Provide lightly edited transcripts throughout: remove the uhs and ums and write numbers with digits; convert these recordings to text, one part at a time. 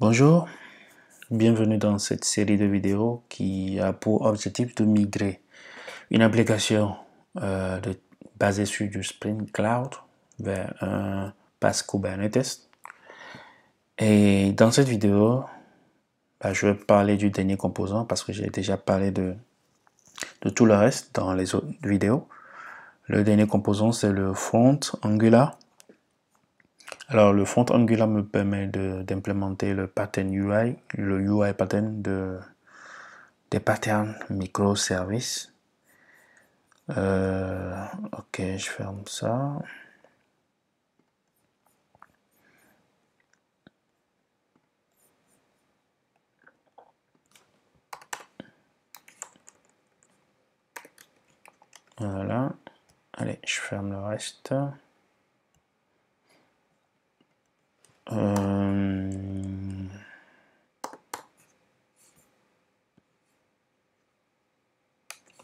Bonjour, bienvenue dans cette série de vidéos qui a pour objectif de migrer une application basée sur du Spring Cloud vers un PaaS Kubernetes. Et dans cette vidéo, je vais parler du dernier composant parce que j'ai déjà parlé de tout le reste dans les autres vidéos. Le dernier composant, c'est le front Angular. Alors, le front Angular me permet d'implémenter le pattern UI, le UI pattern des patterns microservices. Ok, je ferme ça. Voilà. Allez, je ferme le reste.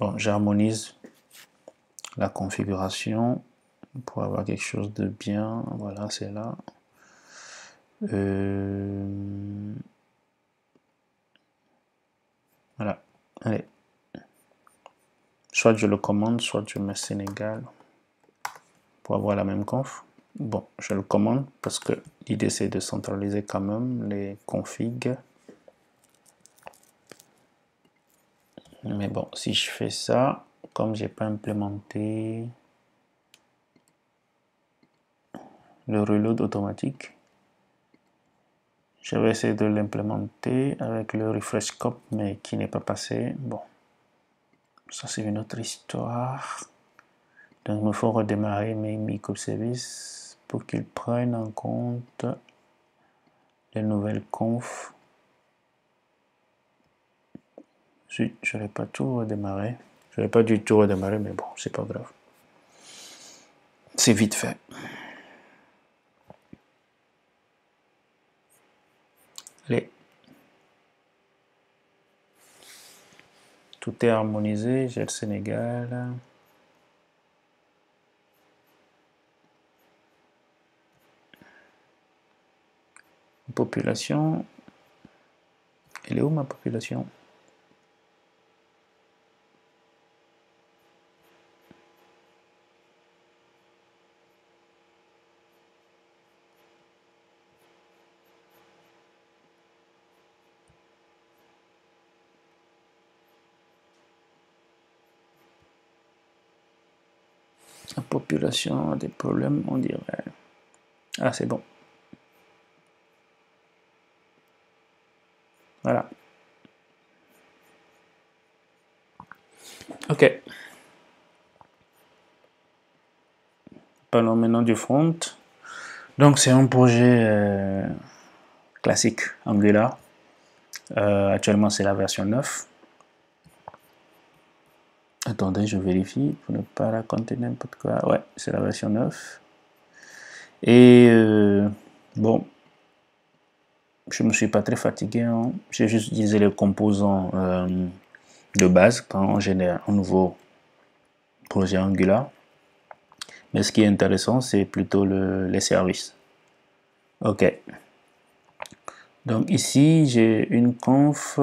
Bon, j'harmonise la configuration pour avoir quelque chose de bien. Voilà, c'est là. Voilà. Allez. Soit je le commande, soit je mets Sénégal pour avoir la même conf. Bon, je le commande parce que l'idée c'est de centraliser quand même les configs. Mais bon, si je fais ça, comme j'ai pas implémenté le reload automatique, je vais essayer de l'implémenter avec le refresh scope, mais qui n'est pas passé. Bon, ça c'est une autre histoire. Donc il me faut redémarrer mes microservices pour qu'ils prennent en compte les nouvelles confs. Je n'ai pas tout redémarré. Je n'ai pas du tout redémarré, mais bon, c'est pas grave. C'est vite fait. Allez. Tout est harmonisé, j'ai le Sénégal. Population. Elle est où ma population? La population a des problèmes, on dirait. Ah, c'est bon. Voilà. Ok. Parlons maintenant du front. Donc, c'est un projet classique Angular. Actuellement, c'est la version 9. Attendez, je vérifie pour ne pas raconter n'importe quoi. Ouais, c'est la version 9. Et bon, je ne me suis pas très fatigué. Hein. J'ai juste utilisé les composants de base quand on génère un nouveau projet Angular. Mais ce qui est intéressant, c'est plutôt les services. Ok. Donc ici, j'ai une conf.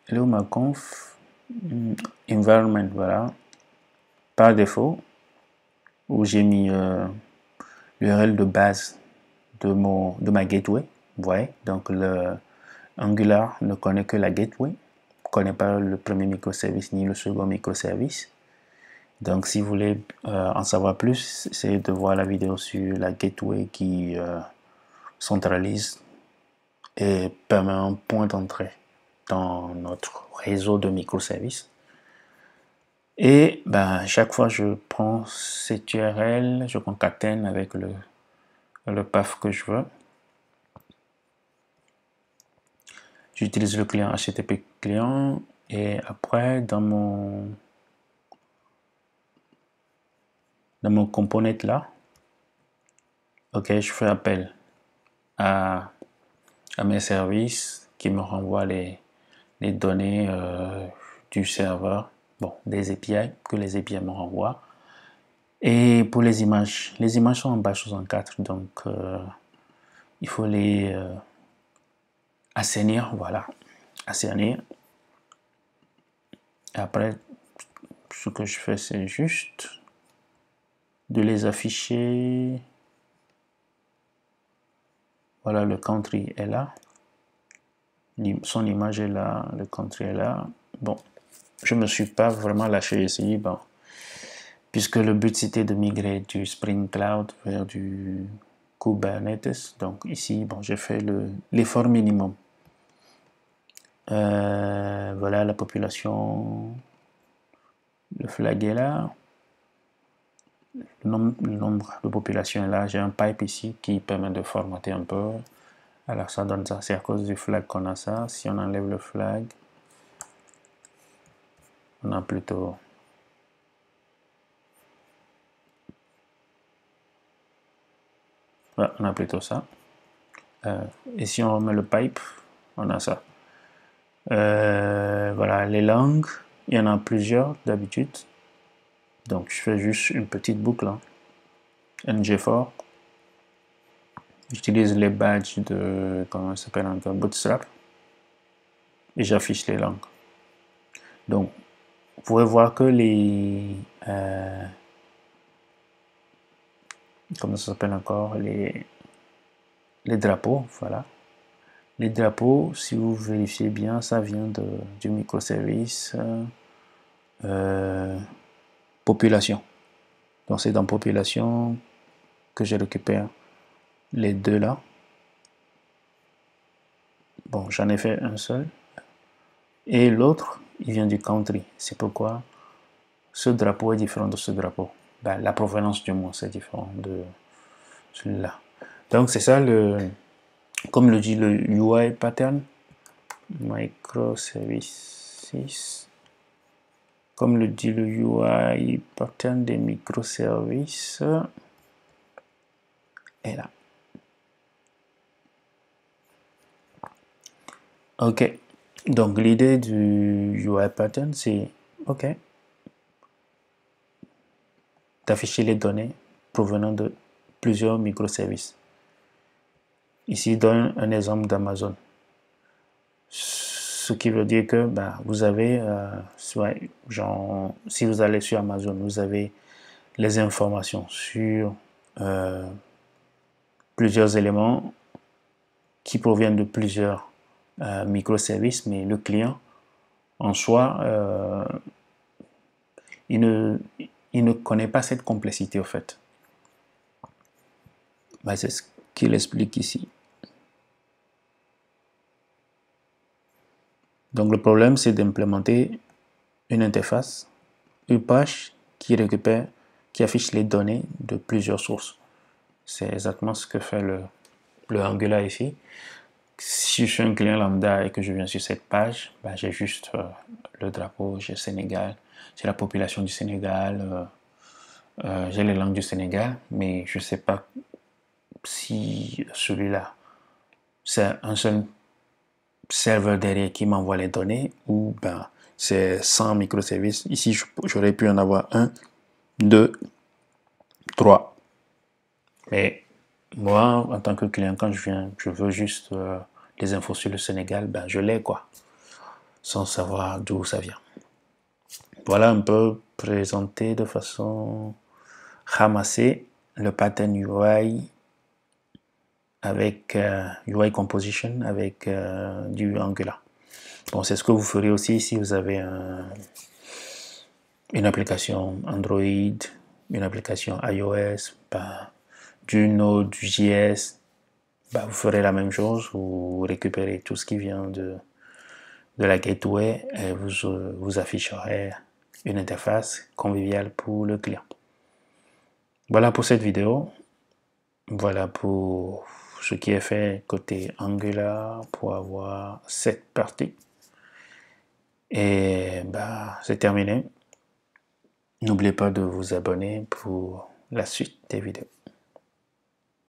Elle est où ma conf? Environment, voilà. Par défaut, où j'ai mis l'URL de base de ma gateway. Vous voyez, donc le Angular ne connaît que la gateway, ne connaît pas le premier microservice ni le second microservice. Donc si vous voulez en savoir plus, essayez de voir la vidéo sur la gateway qui centralise et permet un point d'entrée dans notre réseau de microservices. Et chaque fois je prends cette URL, je concatène avec le path que je veux. J'utilise le client HTTP client et après dans mon component là, ok, je fais appel à mes services qui me renvoient les données du serveur, bon, des API que les API me renvoient. Et pour les images sont en base 64, donc il faut les assainir, voilà, assainir. Et après, ce que je fais, c'est juste de les afficher. Voilà, le country est là. Son image est là, le country est là. Bon, je ne me suis pas vraiment lâché ici, bon, puisque le but c'était de migrer du Spring Cloud vers du Kubernetes. Donc ici, bon, j'ai fait l'effort minimum. Voilà la population. Le flag est là. Le nombre de population est là. J'ai un pipe ici qui permet de formater un peu. Alors ça donne ça. C'est à cause du flag qu'on a ça. Si on enlève le flag, on a plutôt... Ouais, on a plutôt ça. Et si on remet le pipe, on a ça. Voilà, les langues, il y en a plusieurs d'habitude. Donc je fais juste une petite boucle. Hein. NG4. J'utilise les badges de, comment ça s'appelle encore, Bootstrap. Et j'affiche les langues. Donc, vous pouvez voir que les... comment ça s'appelle encore, les drapeaux, voilà. Les drapeaux, si vous vérifiez bien, ça vient du microservice population. Donc c'est dans population que je récupère les deux là. Bon, j'en ai fait un seul. Et l'autre, il vient du country. C'est pourquoi ce drapeau est différent de ce drapeau. Ben, la provenance du mot, c'est différent de celui-là. Donc c'est ça comme le dit le UI pattern, microservices. Comme le dit le UI pattern des microservices, est là. Ok. Donc l'idée du UI pattern, c'est ok d'afficher les données provenant de plusieurs microservices. Ici, donne un exemple d'Amazon. Ce qui veut dire que vous avez, genre, si vous allez sur Amazon, vous avez les informations sur plusieurs éléments qui proviennent de plusieurs microservices, mais le client, en soi, il ne connaît pas cette complexité, au fait. C'est ce qu'il explique ici. Donc, le problème, c'est d'implémenter une interface, une page qui récupère, qui affiche les données de plusieurs sources. C'est exactement ce que fait le Angular ici. Si je suis un client lambda et que je viens sur cette page, j'ai juste le drapeau, j'ai Sénégal, j'ai la population du Sénégal, j'ai les langues du Sénégal, mais je ne sais pas si celui-là, c'est un seul serveur derrière qui m'envoie les données ou c'est 100 microservices. Ici, j'aurais pu en avoir 1, 2, 3. Mais moi, en tant que client, quand je viens, je veux juste les infos sur le Sénégal, je l'ai quoi, sans savoir d'où ça vient. Voilà un peu présenté de façon ramassée le pattern UI avec UI Composition avec du Angular. Bon, c'est ce que vous ferez aussi si vous avez une application Android, une application iOS, du Node, du JS. Vous ferez la même chose, vous récupérez tout ce qui vient de la gateway et vous afficherez une interface conviviale pour le client. Voilà pour cette vidéo. Voilà pour ce qui est fait côté Angular pour avoir cette partie. Et c'est terminé. N'oubliez pas de vous abonner pour la suite des vidéos.